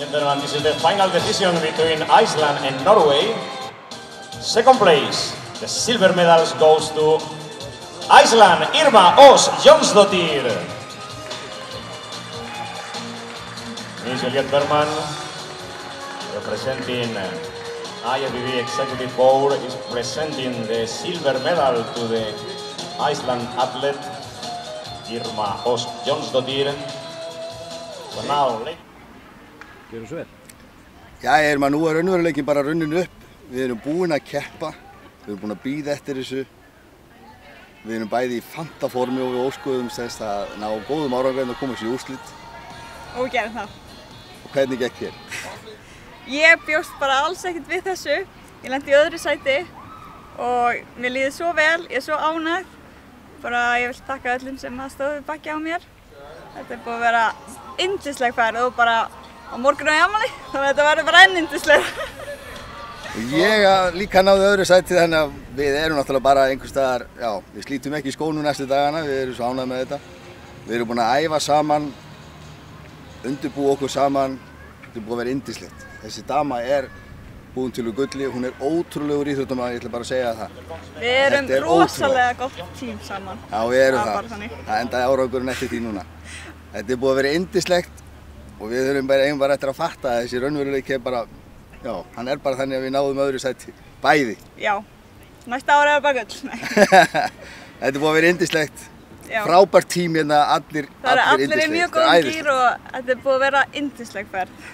and gentlemen, this is the final decision between Iceland and Norway. Second place, the silver medals goes to Iceland, Irma Ós Jónsdóttir. Miss Juliet Berman, representing IFBB Executive Board, is presenting the silver medal to the Iceland athlete, Irma Ós Jónsdóttir. So now, Gjörðu svo vel. Já, nú raunveruleikin bara runnin upp. Við erum búin að keppa, við erum búin að bíða eftir þessu. Við erum bæði í fantaformi og við óskuðum þess að ná góðum árangri og koma sér í úrslit. Og við gerum það. Og hvernig gekk þér? Ég bjóst bara alls ekkert við þessu. Ég lenti í öðru sæti og mér líður svo vel, ég er svo ánægð. Bara ég vil þakka öllum sem stóðu baki á mér. Þetta er búið að vera yndisleg ferð og bara á morgun og í afmæli, þannig að þetta verður bara enn yndislegra. Ég líka náði öðru sæti þannig að við erum náttúrulega bara einhvers staðar, já, við slítum ekki í skónum næstu dagana, við erum svo ánægð með þetta. Við erum búin að æfa saman, undirbúa okkur saman, þetta er búið að vera yndislegt. Þessi dama er búin til úr gulli, hún er ótrúlegur íþróttamaður, ég ætla bara að segja það. Við erum rosalega gott tím saman. Já, við erum það. Það endaði árangurinn eftir því núna. Þetta er búið að vera yndislegt og við eigum bara eftir að fatta að þessi raunveruleiki er bara, já, hann er bara þannig að við náðum öðru sæti, bæði. Já, næsta ári er bara gull. Þetta er búið að vera yndislegt, frábært tím hérna, allir Það eru allir í yndislegt. mjög góðum gír og þetta er búið að vera yndisleg ferð.